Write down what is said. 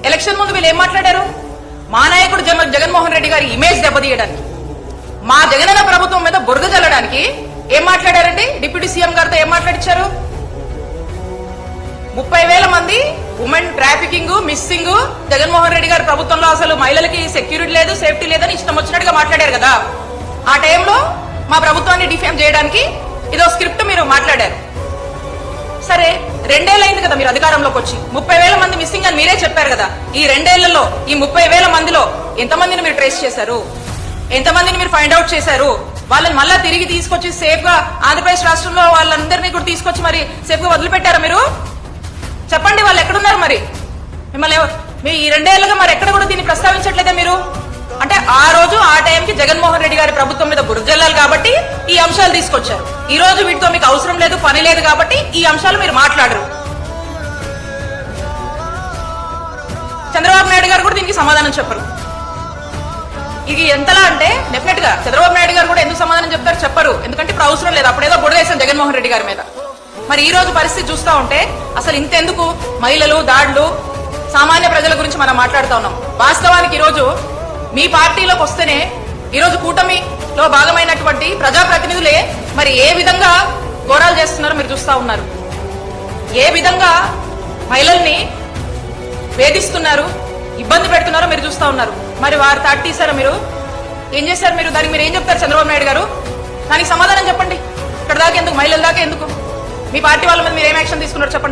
Election ముందు వీళ్ళు ఏం మాట్లాడారు? మా నాయకుడు జగన్మోహన్ రెడ్డి గారి ఇమేజ్ దెబ్బతీయడానికి, మా జగనన్న ప్రభుత్వం మీద బురద జల్లడానికి ఏం మాట్లాడారండి? డిప్యూటీ సీఎం గారితో ఏం మాట్లాడించారు? 30,000 మంది women trafficking, missing, Jaganmohan Reddy గారి ప్రభుత్వంలో అసలు మహిళలకి సెక్యూరిటీ లేదు, సేఫ్టీ లేదని ఇష్టం వచ్చినట్టుగా మాట్లాడారు కదా. ఆ టైంలో మా ప్రభుత్వాన్ని డిఫేమ్ చేయడానికి ఇదో స్క్రిప్ట్ మీరు మాట్లాడారు. సరే, 2 ఏళ్ళైంది కదా మీరు అధికారంలోకి వచ్చి. 30,000 మంది మిస్సింగ్ అని మీరే చెప్పారు కదా. ఈ 2 ఏళ్లలో ఈ 30,000 మందిలో ఎంతమందిని మీరు ట్రేస్ చేశారు? ఎంతమందిని మీరు ఫైండ్ అవుట్ చేశారు? వాళ్ళని మళ్ళా తిరిగి తీసుకొచ్చి సేఫ్ గా ఆంధ్రప్రదేశ్ రాష్ట్రంలో వాళ్ళందరినీ కూడా తీసుకొచ్చి మరి సేఫ్ గా వదిలిపెట్టారా మీరు? చెప్పండి, వాళ్ళు ఎక్కడున్నారు? మరి మిమ్మల్ని మీ ఈ 2 ఏళ్లుగా మరి ఎక్కడ కూడా దీన్ని ప్రస్తావించట్లేదా మీరు? అంటే ఆ రోజు ఆ టైంకి జగన్మోహన్ రెడ్డి గారి ప్రభుత్వం మీద బురజల్లాలి కాబట్టి ఈ అంశాలు తీసుకొచ్చారు. ఈ రోజు వీటితో మీకు అవసరం లేదు, పని లేదు కాబట్టి ఈ అంశాలు మీరు మాట్లాడరు. చంద్రబాబు నాయుడు గారు కూడా దీనికి సమాధానం చెప్పరు. ఇది ఎంతలా అంటే డెఫినెట్ గా చంద్రబాబు నాయుడు గారు కూడా ఎందుకు సమాధానం చెప్తారు? చెప్పరు. ఎందుకంటే ఇప్పుడు అవసరం లేదు, అప్పుడేదో బురద వేసాం జగన్మోహన్ రెడ్డి గారి మీద. మరి ఈ రోజు పరిస్థితి చూస్తా ఉంటే అసలు ఇంతెందుకు మహిళలు, దాడులు, సామాన్య ప్రజల గురించి మనం మాట్లాడుతూ ఉన్నాం. వాస్తవానికి ఈ రోజు మీ పార్టీలోకి వస్తేనే ఈరోజు కూటమిలో భాగమైనటువంటి ప్రజాప్రతినిధులే మరి ఏ విధంగా ఘోరాలు చేస్తున్నారో మీరు చూస్తా ఉన్నారు. ఏ విధంగా మహిళల్ని వేధిస్తున్నారు, ఇబ్బంది పెడుతున్నారో మీరు చూస్తా ఉన్నారు. మరి వారు తాటి తీశారా? మీరు ఏం చేశారు? మీరు దానికి మీరు ఏం చెప్తారు చంద్రబాబు నాయుడు గారు? దానికి సమాధానం చెప్పండి. ఇక్కడ దాకా ఎందుకు, మహిళల దాకా ఎందుకు? మీ పార్టీ వాళ్ళ మీద మీరు ఏం యాక్షన్ తీసుకున్నారు చెప్పండి.